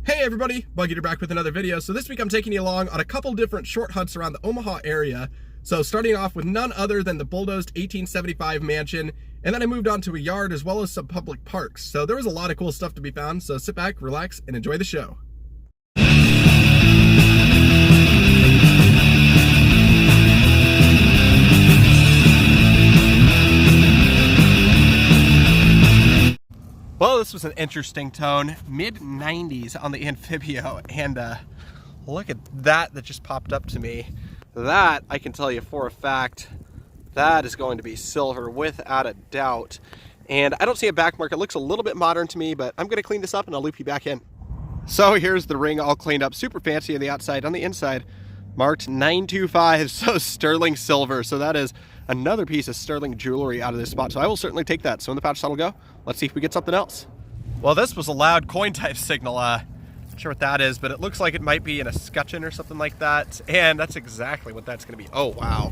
Hey everybody, Bug Eater back with another video. So this week I'm taking you along on a couple different short hunts around the Omaha area. So starting off with none other than the bulldozed 1875 mansion, and then I moved on to a yard as well as some public parks. So there was a lot of cool stuff to be found, so sit back, relax, and enjoy the show. Well, this was an interesting tone, mid-90s on the Amphibio, and look at that just popped up to me. That, I can tell you for a fact, that is going to be silver without a doubt. And I don't see a back mark. It looks a little bit modern to me, but I'm going to clean this up and I'll loop you back in. So here's the ring all cleaned up, super fancy on the outside. On the inside, marked 925, so sterling silver. So that is another piece of sterling jewelry out of this spot. So I will certainly take that. So in the pouch that'll go. Let's see if we get something else. Well, this was a loud coin type signal. Not sure what that is, but it looks like it might be an escutcheon or something like that. And that's exactly what that's going to be. Oh, wow.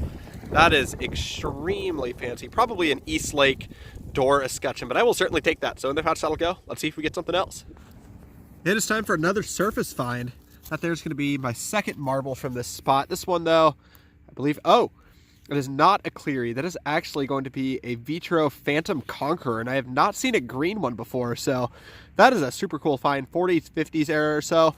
That is extremely fancy. Probably an East Lake door escutcheon, but I will certainly take that. So in the pouch that'll go. Let's see if we get something else. It is time for another surface find. That there's going to be my second marble from this spot. This one, though, I believe, oh, it is not a Cleary. That is actually going to be a Vitro Phantom Conqueror, and I have not seen a green one before, so that is a super cool find, 40s, 50s era or so,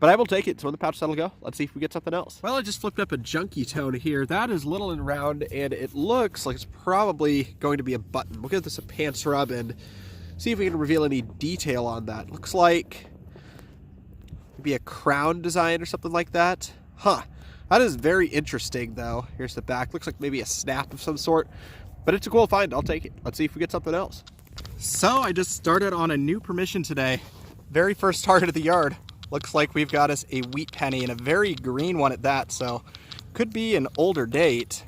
but I will take it. So in the pouch that'll go. Let's see if we get something else. Well, I just flipped up a junkie tone here. That is little and round, and it looks like it's probably going to be a button. We'll give this a pants rub and see if we can reveal any detail on that. Looks like maybe a crown design or something like that. Huh. That is very interesting, though. Here's the back. Looks like maybe a snap of some sort, but it's a cool find. I'll take it. Let's see if we get something else. So I just started on a new permission today. Very first target of the yard. Looks like we've got us a wheat penny, and a very green one at that, so could be an older date.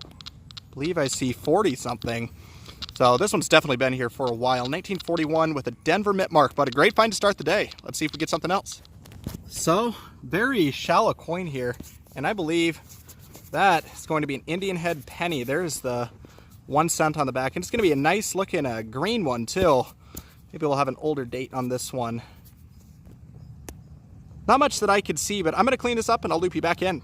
I believe I see 40 something. So this one's definitely been here for a while. 1941 with a Denver mint mark, but a great find to start the day. Let's see if we get something else. So very shallow coin here, and I believe that is going to be an Indian head penny. There's the 1 cent on the back, and it's going to be a nice looking green one too. Maybe we'll have an older date on this one. Not much that I could see, but I'm going to clean this up and I'll loop you back in.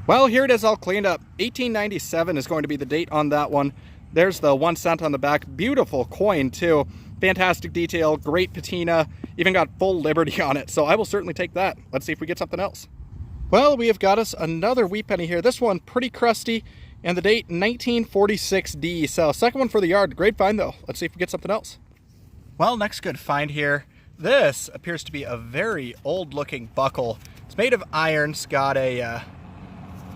Well, here it is all cleaned up. 1897 is going to be the date on that one. There's the 1 cent on the back. Beautiful coin too. Fantastic detail, great patina, even got full Liberty on it. So I will certainly take that. Let's see if we get something else. Well, we have got us another wheat penny here. This one pretty crusty, and the date 1946D. So second one for the yard. Great find though. Let's see if we get something else. Well, next good find here. This appears to be a very old looking buckle. It's made of iron. It's got a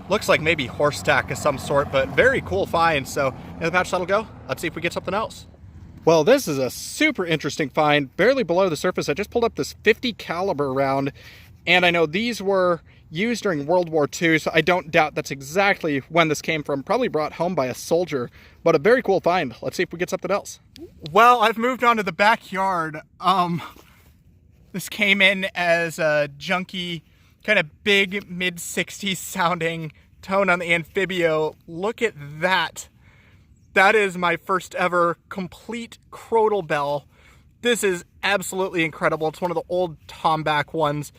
looks like maybe horse tack of some sort, but very cool find. So in the pouch that'll go. Let's see if we get something else. Well, this is a super interesting find, barely below the surface. I just pulled up this 50 caliber round, and I know these were used during World War II, so I don't doubt that's exactly when this came from. Probably brought home by a soldier, but a very cool find. Let's see if we get something else. Well, I've moved on to the backyard. This came in as a junky, kind of big, mid-60s sounding tone on the Amphibio. Look at that. That is my first ever complete crotal bell. This is absolutely incredible. It's one of the old tomback ones.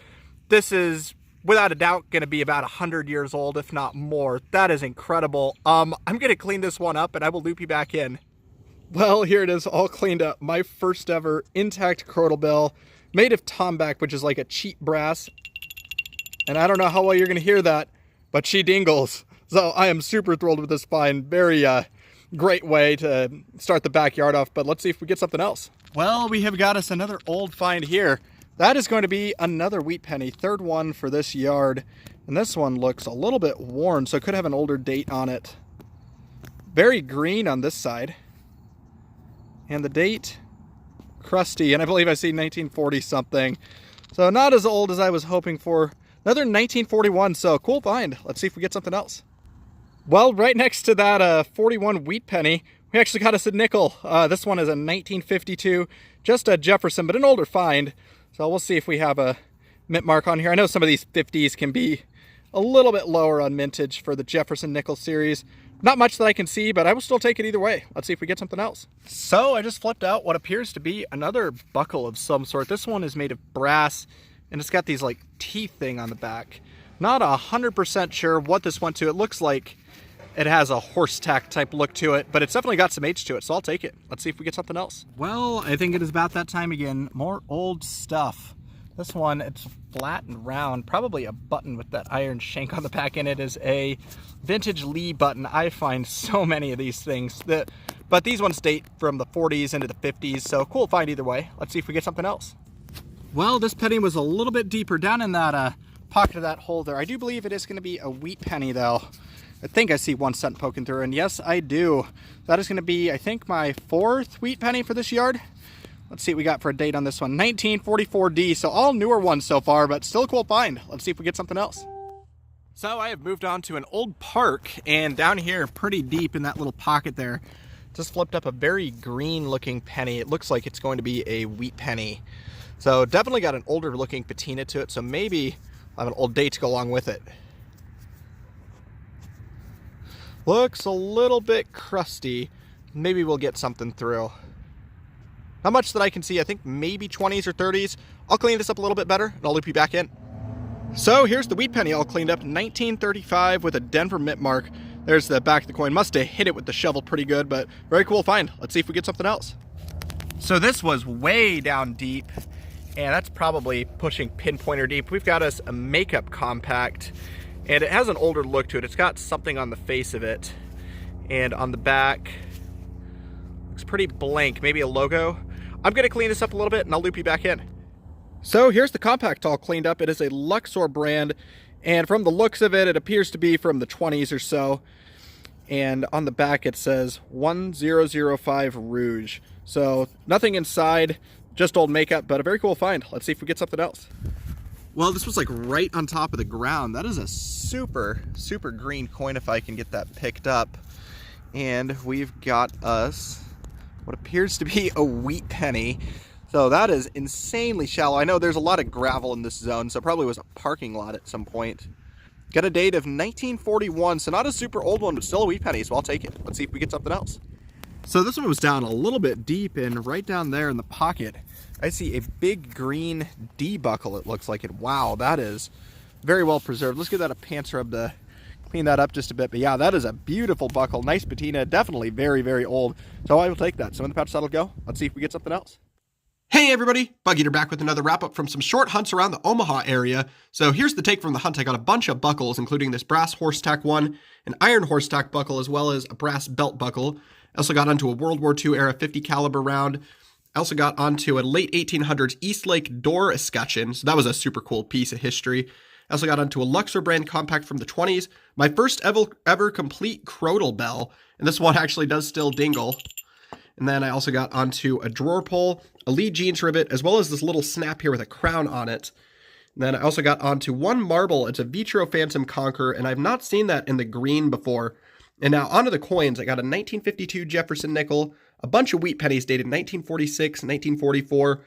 This is without a doubt going to be about 100 years old, if not more. That is incredible. I'm going to clean this one up and I will loop you back in. Well, here it is all cleaned up. My first ever intact crotal bell made of tomback, which is like a cheap brass. And I don't know how well you're going to hear that, but she dingles. So I am super thrilled with this find. Very, great way to start the backyard off, but let's see if we get something else. Well, we have got us another old find here. That is going to be another wheat penny, third one for this yard. And this one looks a little bit worn, so it could have an older date on it. Very green on this side. And the date, crusty, and I believe I see 1940 something. So not as old as I was hoping for. Another 1941, so cool find. Let's see if we get something else. Well, right next to that 41 wheat penny, we actually got us a nickel. This one is a 1952, just a Jefferson, but an older find. So we'll see if we have a mint mark on here. I know some of these 50s can be a little bit lower on mintage for the Jefferson Nickel series, Not much that I can see, but I will still take it either way. Let's see if we get something else. So I just flipped out what appears to be another buckle of some sort. This one is made of brass, and it's got these like teeth thing on the back. Not 100% sure what this went to. It looks like it has a horse tack type look to it, but it's definitely got some age to it, so I'll take it. Let's see if we get something else. Well, I think it is about that time again. More old stuff. This one, it's flat and round, probably a button with that iron shank on the back, and it is a vintage Lee button. I find so many of these things, but these ones date from the 40s into the 50s, so cool find either way. Let's see if we get something else. Well, this penny was a little bit deeper down in that pocket of that hole there. I do believe it is going to be a wheat penny, though. I think I see 1 cent poking through, and yes, I do. That is going to be, I think, my 4th wheat penny for this yard. Let's see what we got for a date on this one. 1944D, so all newer ones so far, but still a cool find. Let's see if we get something else. So I have moved on to an old park, and down here, pretty deep in that little pocket there, just flipped up a very green looking penny. It looks like it's going to be a wheat penny. So definitely got an older looking patina to it, so maybe I'll have an old date to go along with it. Looks a little bit crusty. Maybe we'll get something through. Not much that I can see. I think maybe 20s or 30s. I'll clean this up a little bit better, and I'll loop you back in. So here's the wheat penny all cleaned up. 1935 with a Denver mint mark. There's the back of the coin. Must have hit it with the shovel pretty good, but very cool find. Let's see if we get something else. So this was way down deep, and that's probably pushing pinpointer deep. We've got us a makeup compact, and it has an older look to it. It's got something on the face of it, and on the back, looks pretty blank. Maybe a logo. I'm gonna clean this up a little bit, and I'll loop you back in. So here's the compact all cleaned up. It is a Luxor brand, and from the looks of it, it appears to be from the 20s or so. And on the back it says 1005 Rouge. So nothing inside, just old makeup, but a very cool find. Let's see if we get something else. Well, this was like right on top of the ground. That is a super, super green coin if I can get that picked up. And we've got us what appears to be a wheat penny. So that is insanely shallow. I know there's a lot of gravel in this zone, so it probably was a parking lot at some point. Got a date of 1941, so not a super old one, but still a wheat penny, so I'll take it. Let's see if we get something else. So this one was down a little bit deep, and right down there in the pocket, I see a big green D buckle, it looks like it. Wow, that is very well preserved. Let's give that a pants rub to clean that up just a bit. But yeah, that is a beautiful buckle. Nice patina, definitely very, very old. So I will take that. So in the pouch that'll go. Let's see if we get something else. Hey everybody, Bug Eater back with another wrap up from some short hunts around the Omaha area. So here's the take from the hunt. I got a bunch of buckles, including this brass horse tack one, an iron horse tack buckle, as well as a brass belt buckle. I also got onto a World War II era 50 caliber round. I also got onto a late 1800s Eastlake door escutcheon. So that was a super cool piece of history. I also got onto a Luxor brand compact from the 20s. My first ever complete Crodal bell. And this one actually does still dingle. And then I also got onto a drawer pull, a lead jeans rivet, as well as this little snap here with a crown on it. And then I also got onto one marble. It's a Vitro Phantom Conqueror, and I've not seen that in the green before. And now onto the coins. I got a 1952 Jefferson Nickel, a bunch of wheat pennies dated 1946, 1944.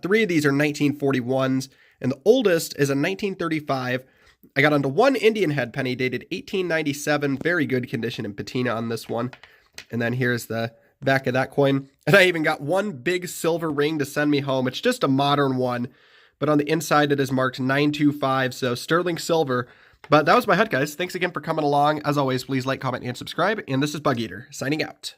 3 of these are 1941s, and the oldest is a 1935. I got onto one Indian head penny dated 1897. Very good condition and patina on this one. And then here's the back of that coin. And I even got one big silver ring to send me home. It's just a modern one, but on the inside it is marked 925, so sterling silver. But that was my hunt, guys. Thanks again for coming along. As always, please like, comment, and subscribe. And this is Bug Eater, signing out.